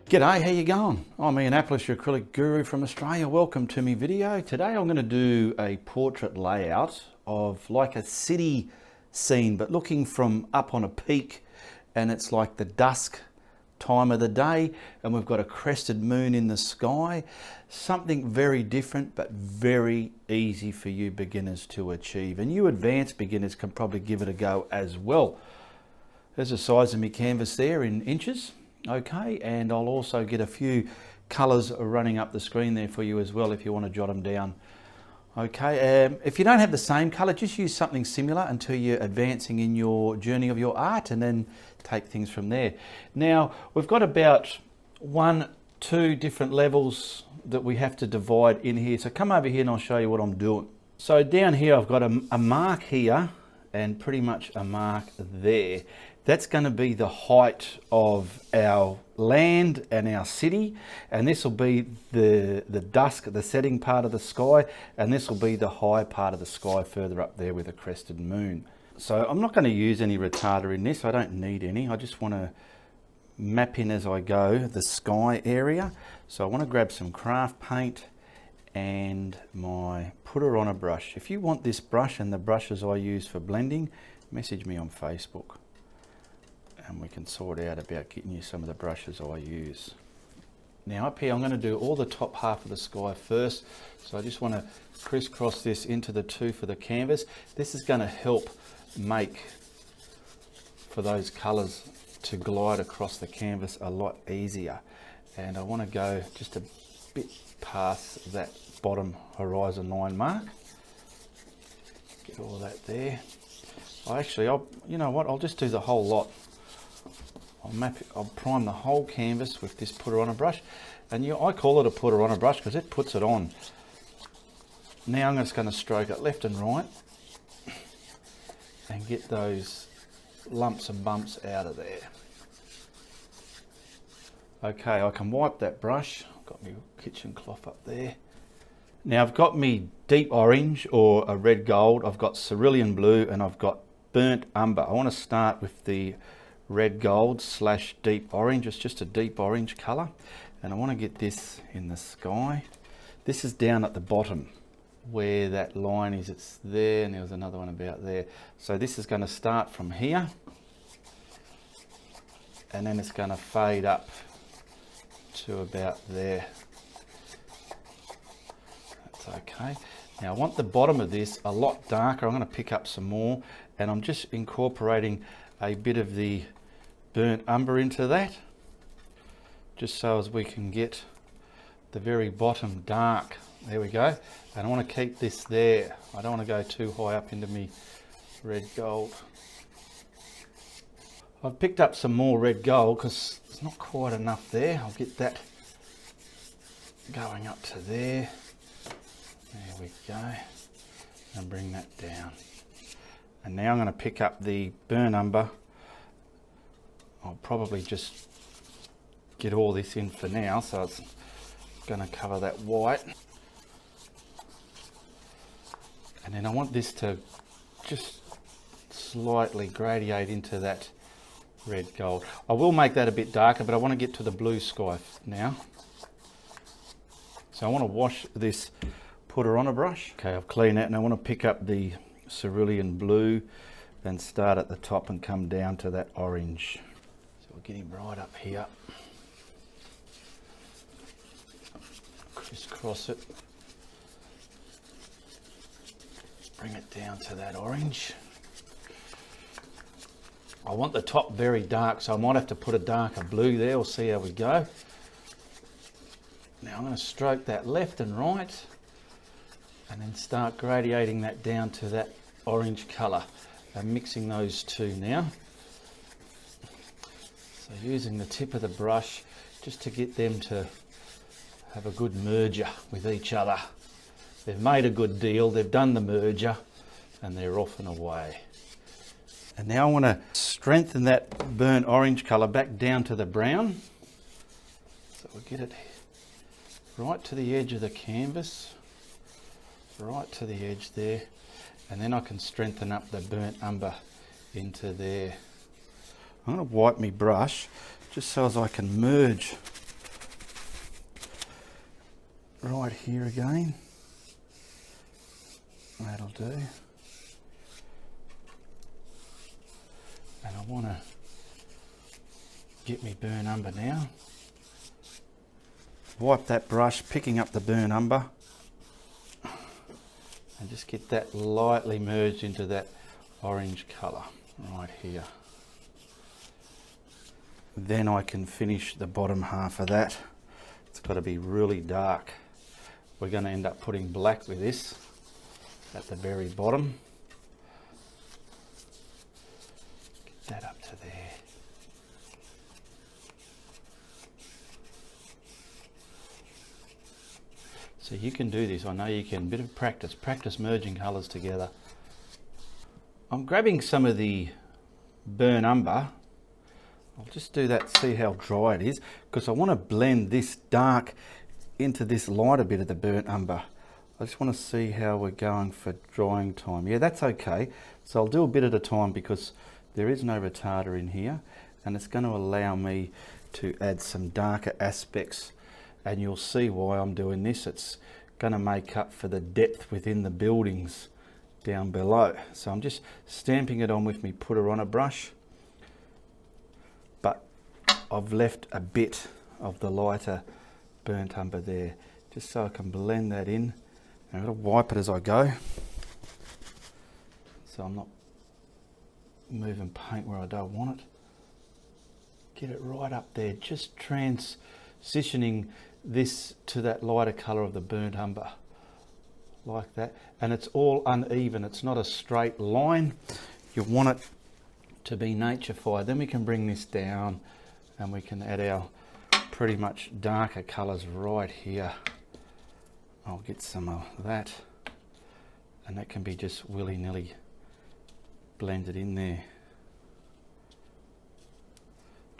G'day, how you going? I'm Ianapolis, your acrylic guru from Australia. Welcome to my video. Today I'm going to do a portrait layout of like a city scene, but looking from up on a peak, and it's like the dusk time of the day and we've got a crested moon in the sky. Something very different but very easy for you beginners to achieve, and you advanced beginners can probably give it a go as well. There's the size of my canvas there in inches. Okay, and I'll also get a few colours running up the screen there for you as well if you want to jot them down. Okay, if you don't have the same colour, just use something similar until you're advancing in your journey of your art, and then take things from there. Now, we've got about 2 different levels that we have to divide in here. So come over here and I'll show you what I'm doing. So down here I've got a mark here and pretty much a mark there. That's going to be the height of our land and our city, and this will be the dusk, the setting part of the sky, and this will be the high part of the sky further up there with a crested moon. So I'm not going to use any retarder in this. I don't need any. I just want to map in as I go the sky area. So I want to grab some craft paint and my putter on a brush. If you want this brush and the brushes I use for blending, message me on Facebook and we can sort out about getting you some of the brushes I use. Now up here I'm going to do all the top half of the sky first, so I just want to crisscross this into the 2 for the canvas. This is going to help make for those colours to glide across the canvas a lot easier, and I want to go just a bit past that bottom horizon line mark. Get all that there. You know what, I'll just do the whole lot. I'll prime the whole canvas with this putter on a brush, and I call it a putter on a brush because it puts it on. Now I'm just going to stroke it left and right and get those lumps and bumps out of there. Okay, I can wipe that brush. I've got my kitchen cloth up there. Now I've got me deep orange or a red gold, I've got cerulean blue, and I've got burnt umber. I want to start with the red gold / deep orange. It's just a deep orange colour, and I want to get this in the sky. This is down at the bottom where that line is. It's there, and there was another one about there. So this is going to start from here, and then it's going to fade up to about there. That's okay. Now I want the bottom of this a lot darker. I'm going to pick up some more, and I'm just incorporating a bit of the burnt umber into that, just so as we can get the very bottom dark. There we go. And I want to keep this there. I don't want to go too high up into me red gold. I've picked up some more red gold because it's not quite enough there. I'll get that going up to there. There we go. And bring that down. And now I'm going to pick up the burnt umber. I'll probably just get all this in for now, so it's going to cover that white. And then I want this to just slightly gradiate into that red gold. I will make that a bit darker, but I want to get to the blue sky now. So I want to wash this putter on a brush. Okay, I've cleaned that, and I want to pick up the cerulean blue and start at the top and come down to that orange. So we'll get him right up here. Crisscross it. Bring it down to that orange. I want the top very dark, so I might have to put a darker blue there. We'll see how we go. Now I'm going to stroke that left and right, and then start gradiating that down to that orange colour. I'm mixing those 2 now. So using the tip of the brush just to get them to have a good merger with each other. They've made a good deal, they've done the merger, and they're off and away. And now I want to strengthen that burnt orange colour back down to the brown. So we'll get it right to the edge of the canvas, right to the edge there, and then I can strengthen up the burnt umber into there. I'm going to wipe my brush just so as I can merge right here again. That'll do. And I want to get me burnt umber now. Wipe that brush, picking up the burnt umber, and just get that lightly merged into that orange colour right here. Then I can finish the bottom half of that. It's got to be really dark. We're going to end up putting black with this at the very bottom. Get that up to there. So you can do this, I know you can. Bit of practice, practice merging colours together. I'm grabbing some of the burnt umber. I'll just do that, see how dry it is, because I want to blend this dark into this lighter bit of the burnt umber. I just want to see how we're going for drying time. Yeah, that's okay. So I'll do a bit at a time because there is no retarder in here, and it's going to allow me to add some darker aspects. And you'll see why I'm doing this. It's going to make up for the depth within the buildings down below. So I'm just stamping it on with my putter on a brush. But I've left a bit of the lighter burnt umber there, just so I can blend that in. I'm going to wipe it as I go, so I'm not moving paint where I don't want it. Get it right up there, just transitioning this to that lighter colour of the burnt umber, like that. And it's all uneven, it's not a straight line. You want it to be naturified. Then we can bring this down and we can add our pretty much darker colours right here. I'll get some of that, and that can be just willy-nilly blended in there.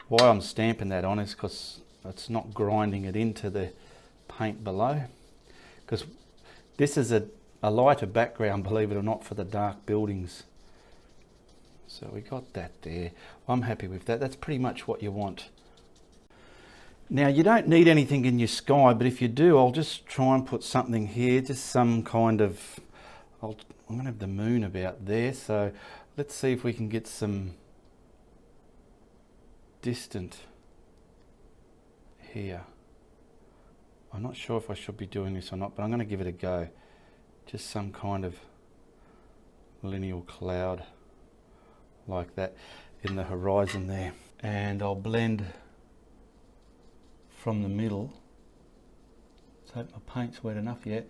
Why I'm stamping that on is because it's not grinding it into the paint below, because this is a lighter background, believe it or not, for the dark buildings. So we got that there. I'm happy with that. That's pretty much what you want. Now you don't need anything in your sky, but if you do, I'll just try and put something here, just some kind of, I'm going to have the moon about there, so let's see if we can get some distant here. I'm not sure if I should be doing this or not, but I'm going to give it a go. Just some kind of lineal cloud like that in the horizon there. And I'll blend from the middle, let's hope my paint's wet enough yet,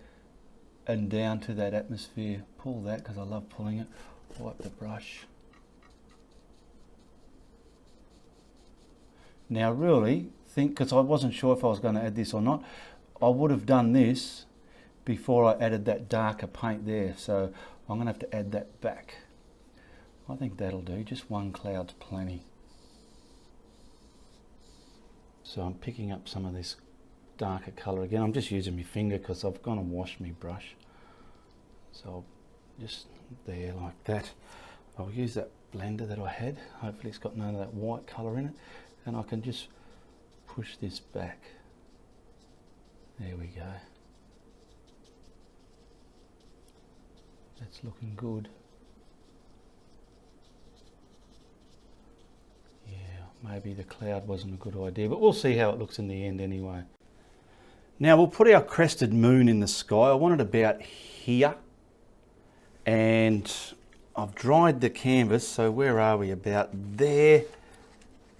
and down to that atmosphere. Pull that because I love pulling it. Wipe the brush. Now really think, because I wasn't sure if I was going to add this or not, I would have done this before I added that darker paint there, so I'm going to have to add that back. I think that'll do, just one cloud's plenty. So I'm picking up some of this darker colour again. I'm just using my finger because I've gone and washed my brush. So I'll just there like that. I'll use that blender that I had. Hopefully it's got none of that white colour in it. And I can just push this back. There we go. That's looking good. Maybe the cloud wasn't a good idea, but we'll see how it looks in the end anyway. Now we'll put our crested moon in the sky. I want it about here, and I've dried the canvas, so where are we? About there.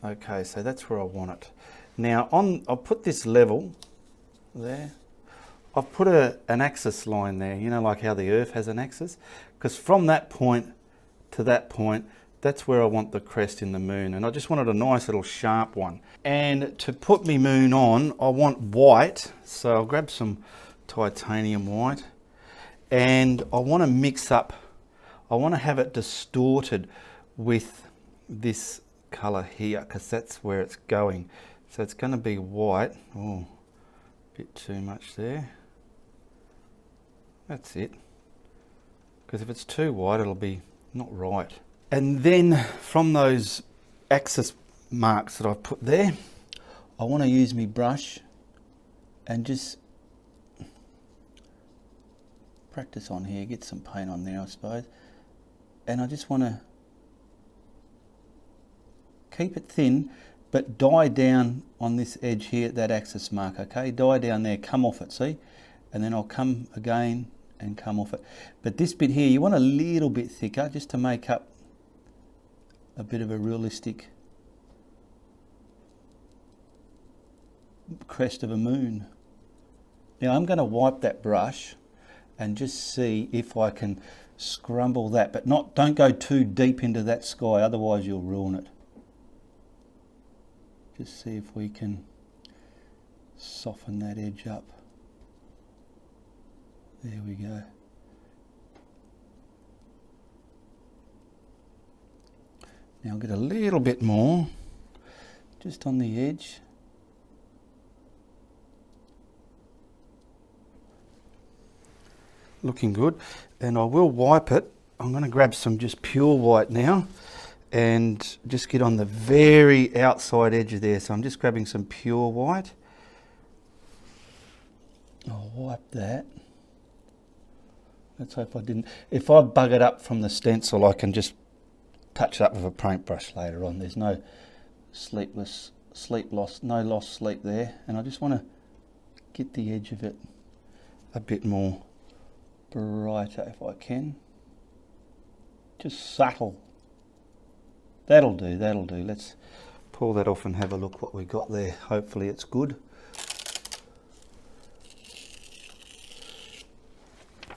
Okay, so that's where I want it. Now I'll put this level there. I've put an axis line there, you know, like how the Earth has an axis, because from that point to that point, that's where I want the crest in the moon, and I just wanted a nice little sharp one. And to put me moon on, I want white, so I'll grab some titanium white, and I want to mix up, I want to have it distorted with this colour here, because that's where it's going. So it's going to be white. Oh, a bit too much there. That's it. Because if it's too white, it'll be not right. And then from those axis marks that I've put there, I want to use my brush and just practice on here, get some paint on there I suppose. And I just want to keep it thin, but die down on this edge here at that axis mark, okay? Die down there, come off it, see? And then I'll come again and come off it. But this bit here, you want a little bit thicker just to make up a bit of a realistic crest of a moon. Now I'm going to wipe that brush and just see if I can scrumble that, but don't go too deep into that sky, otherwise you'll ruin it. Just see if we can soften that edge up. There we go. Now I'll get a little bit more just on the edge. Looking good, and I will wipe it. I'm going to grab some just pure white now and just get on the very outside edge of there. So I'm just grabbing some pure white. I'll wipe that. Let's hope I didn't. If I bug it up from the stencil, I can just touch it up with a paintbrush later on. There's no sleep loss, no lost sleep there. And I just want to get the edge of it a bit more brighter if I can. Just subtle. That'll do, that'll do. Let's pull that off and have a look what we got there. Hopefully it's good.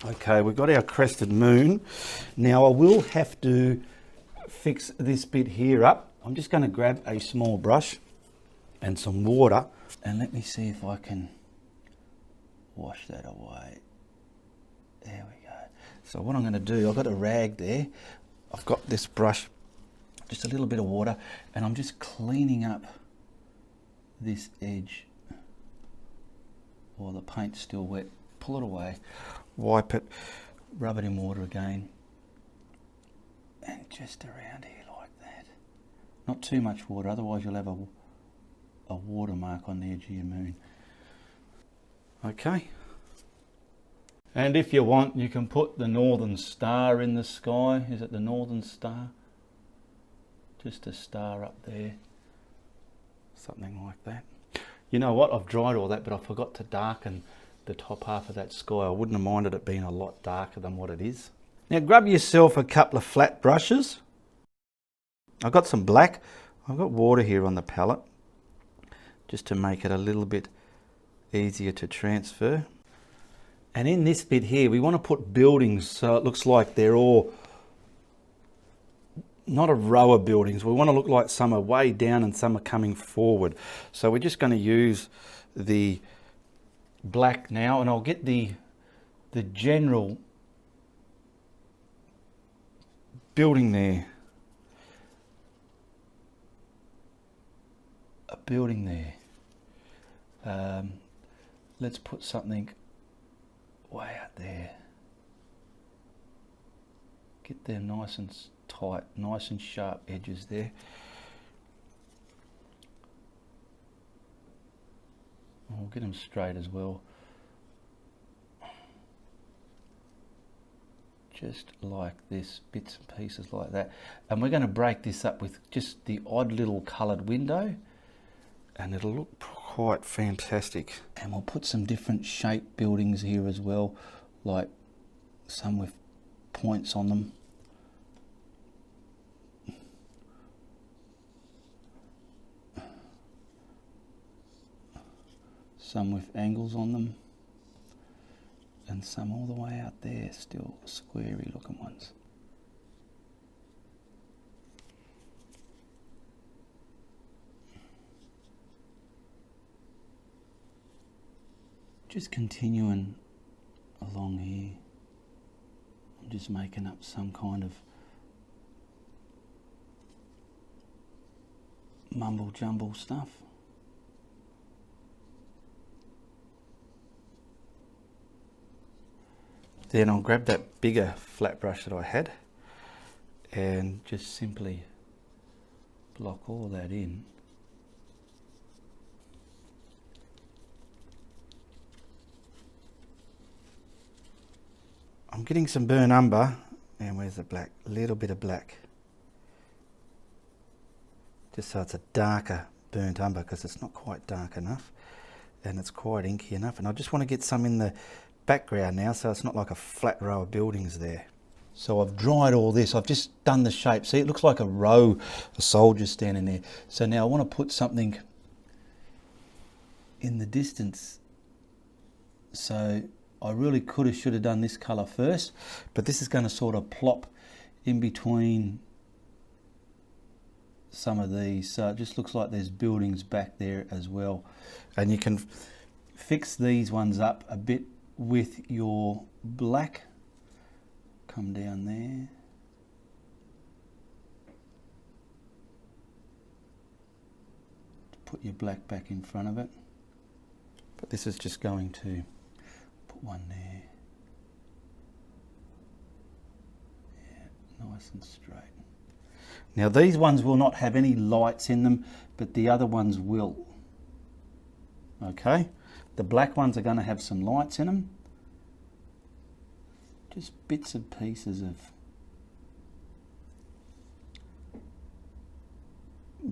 Okay, we've got our crested moon. Now I will have to fix this bit here up. I'm just going to grab a small brush and some water and let me see if I can wash that away. There we go. So what I'm going to do, I've got a rag there. I've got this brush, just a little bit of water, and I'm just cleaning up this edge. While the paint's still wet, pull it away, wipe it, rub it in water again, and just around here like that. Not too much water, otherwise you'll have a watermark on the edge of your moon. Okay. And if you want, you can put the northern star in the sky. Is it the northern star? Just a star up there. Something like that. You know what? I've dried all that, but I forgot to darken the top half of that sky. I wouldn't have minded it being a lot darker than what it is. Now grab yourself a couple of flat brushes. I've got some black. I've got water here on the palette, just to make it a little bit easier to transfer. And in this bit here, we want to put buildings so it looks like they're all not a row of buildings. We want to look like some are way down and some are coming forward. So we're just going to use the black now, and I'll get the general building there. A building there. Let's put something way out there. Get them nice and tight, nice and sharp edges there. We'll get them straight as well. Just like this, bits and pieces like that. And we're going to break this up with just the odd little coloured window, and it'll look quite fantastic. And we'll put some different shape buildings here as well, like some with points on them. Some with angles on them, and some all the way out there, still squarey looking ones. Just continuing along here, I'm just making up some kind of mumble jumble stuff. Then I'll grab that bigger flat brush that I had and just simply block all that in. I'm getting some burnt umber, and where's the black? A little bit of black. Just so it's a darker burnt umber, because it's not quite dark enough and it's quite inky enough. And I just want to get some in the background now, so it's not like a flat row of buildings there. So I've dried all this. I've just done the shape. See, it looks like a row of soldiers standing there. So now I want to put something in the distance. So I really should have done this colour first, but this is going to sort of plop in between some of these. So it just looks like there's buildings back there as well. And you can fix these ones up a bit with your black. Come down there. Put your black back in front of it. But this is just going to put one there. Yeah, nice and straight. Now these ones will not have any lights in them, but the other ones will. Okay, the black ones are going to have some lights in them. Just bits and pieces of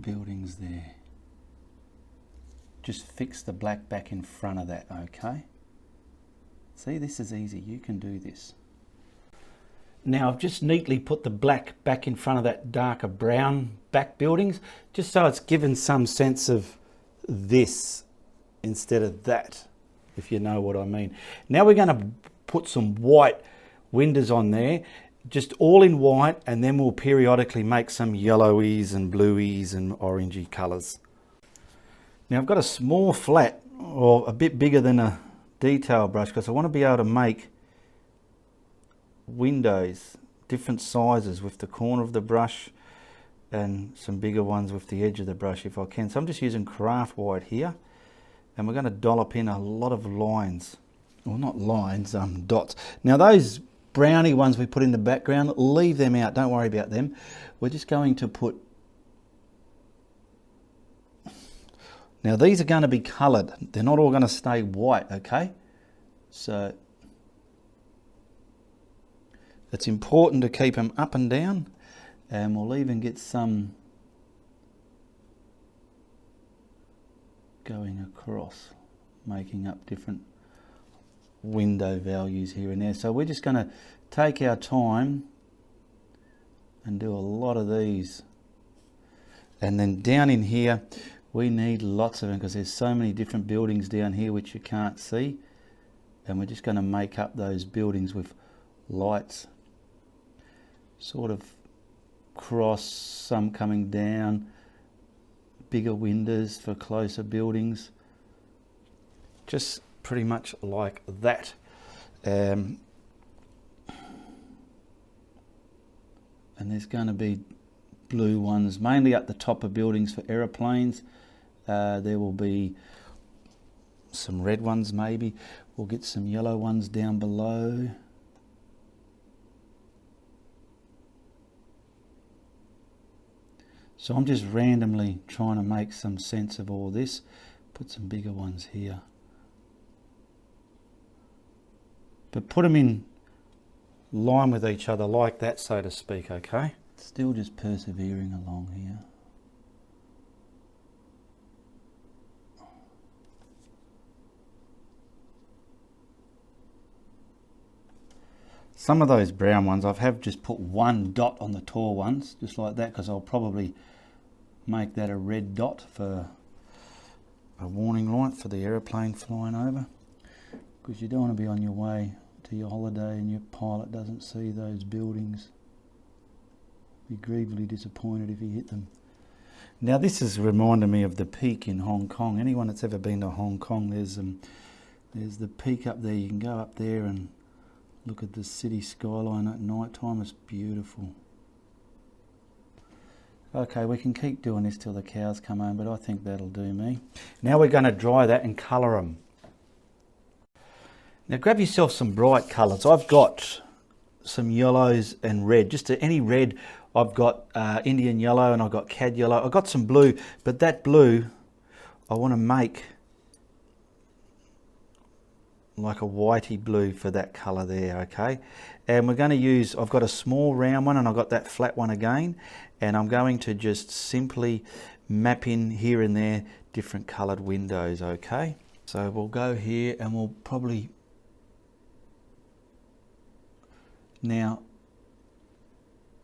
buildings there. Just fix the black back in front of that, okay? See, this is easy, you can do this. Now I've just neatly put the black back in front of that darker brown back buildings, just so it's given some sense of this instead of that, if you know what I mean. Now we're going to put some white windows on there, just all in white, and then we'll periodically make some yellowies and blueies and orangey colours. Now I've got a small flat, or a bit bigger than a detail brush, because I want to be able to make windows different sizes with the corner of the brush and some bigger ones with the edge of the brush if I can. So I'm just using craft white here, and we're going to dollop in a lot of lines, well not lines, dots. Now those browny ones we put in the background, leave them out, don't worry about them. We're just going to put, now these are going to be coloured, they're not all going to stay white, okay? So it's important to keep them up and down, and we'll even get some going across, making up different window values here and there. So we're just going to take our time and do a lot of these. And then down in here we need lots of them, because there's so many different buildings down here which you can't see, and we're just going to make up those buildings with lights sort of cross, some coming down, bigger windows for closer buildings, just pretty much like that. And there's going to be blue ones mainly at the top of buildings for aeroplanes. There will be some red ones maybe. We'll get some yellow ones down below. So I'm just randomly trying to make some sense of all this. Put some bigger ones here. But put them in line with each other like that, so to speak, okay? Still just persevering along here. Some of those brown ones, I have just put one dot on the tall ones, just like that, because I'll probably make that a red dot for a warning light for the aeroplane flying over. Because you don't want to be on your way to your holiday and your pilot doesn't see those buildings. Be grievously disappointed if he hit them. Now this is reminding me of the peak in Hong Kong. Anyone that's ever been to Hong Kong, there's the peak up there. You can go up there and look at the city skyline at night time. It's beautiful. Okay, we can keep doing this till the cows come home, but I think that'll do me. Now we're going to dry that and colour them. Now grab yourself some bright colours. I've got some yellows and red. Just any red. I've got Indian yellow and I've got cad yellow. I've got some blue, but that blue I want to make like a whitey blue for that colour there, okay? And we're going to use, I've got a small round one and I've got that flat one again, and I'm going to just simply map in here and there different coloured windows, okay? So we'll go here and we'll probably, now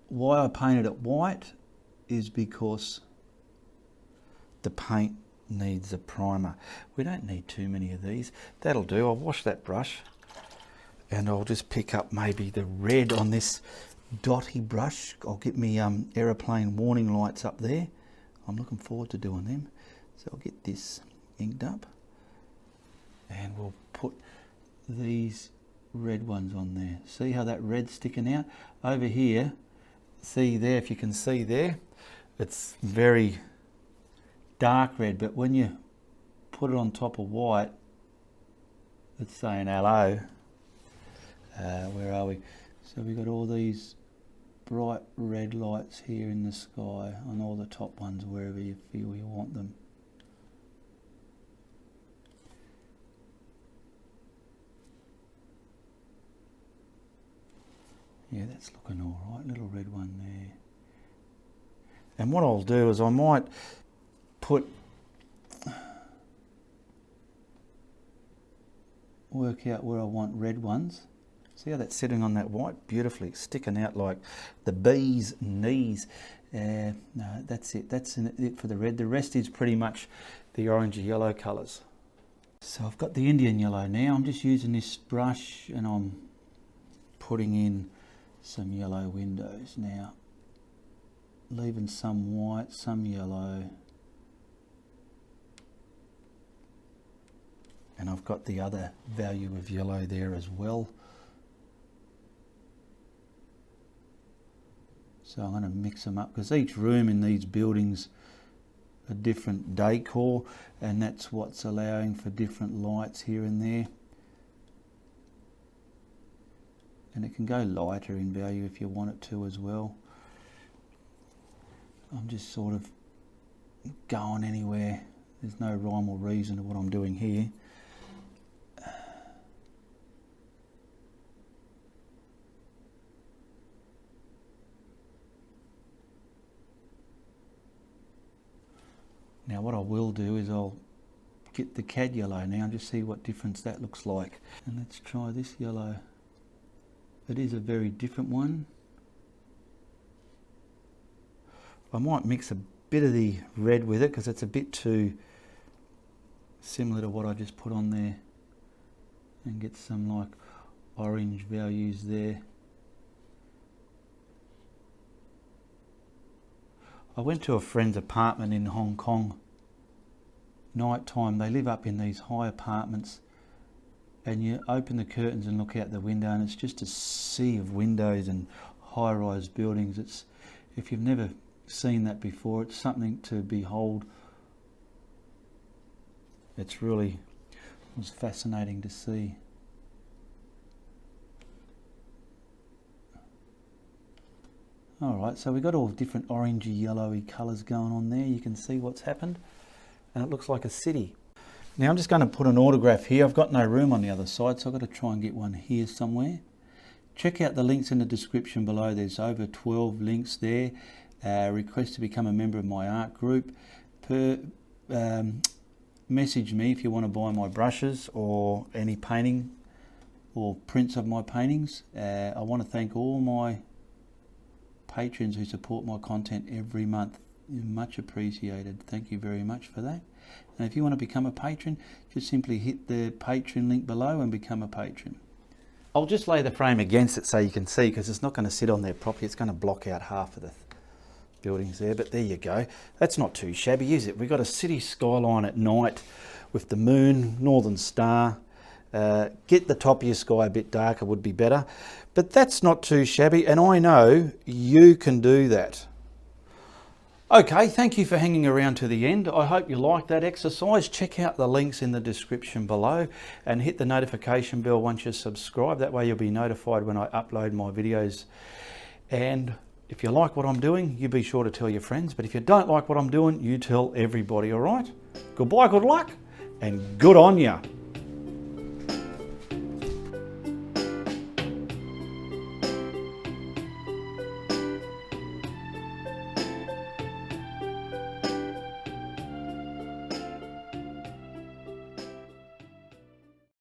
why I painted it white is because the paint needs a primer. We don't need too many of these. That'll do. I'll wash that brush and I'll just pick up maybe the red on this dotty brush. I'll get me aeroplane warning lights up there. I'm looking forward to doing them. So I'll get this inked up and we'll put these red ones on there. See how that red's sticking out? Over here, see there, if you can see there, it's very dark red, but when you put it on top of white, it's saying hello. Where are we? So we've got all these bright red lights here in the sky on all the top ones, wherever you feel you want them. Yeah, that's looking all right, little red one there. And what I'll do is I might work out where I want red ones. See how that's sitting on that white beautifully, sticking out like the bee's knees. No, that's it. That's it for the red. The rest is pretty much the orangey yellow colours. So I've got the Indian yellow now. I'm just using this brush and I'm putting in some yellow windows now. Leaving some white, some yellow. And I've got the other value of yellow there as well. So I'm going to mix them up because each room in these buildings a different decor, and that's what's allowing for different lights here and there. And it can go lighter in value if you want it to as well. I'm just sort of going anywhere. There's no rhyme or reason to what I'm doing here. Now what I will do is I'll get the cad yellow now and just see what difference that looks like. And let's try this yellow. It is a very different one. I might mix a bit of the red with it because it's a bit too similar to what I just put on there, and get some like orange values there. I went to a friend's apartment in Hong Kong. Night time, they live up in these high apartments, and you open the curtains and look out the window and it's just a sea of windows and high-rise buildings. It's, if you've never seen that before, it's something to behold. It's really, it was fascinating to see. Alright, so we've got all different orangey yellowy colours going on there. You can see what's happened, and it looks like a city. Now I'm just going to put an autograph here. I've got no room on the other side, so I've got to try and get one here somewhere. Check out the links in the description below. There's over 12 links there. Request to become a member of my art group. Message me if you want to buy my brushes or any painting or prints of my paintings. I want to thank all my patrons who support my content every month. Much appreciated. Thank you very much for that. And if you want to become a patron, just simply hit the Patreon link below and become a patron. I'll just lay the frame against it so you can see, because it's not going to sit on there properly. It's going to block out half of the buildings there, but there you go. That's not too shabby, is it? We've got a city skyline at night with the moon, northern star. Get the top of your sky a bit darker would be better, but that's not too shabby, and I know you can do that. Okay, thank you for hanging around to the end. I hope you liked that exercise. Check out the links in the description below and hit the notification bell once you're subscribed. That way you'll be notified when I upload my videos. And if you like what I'm doing, you be sure to tell your friends. But if you don't like what I'm doing, you tell everybody, all right? Goodbye, good luck, and good on ya.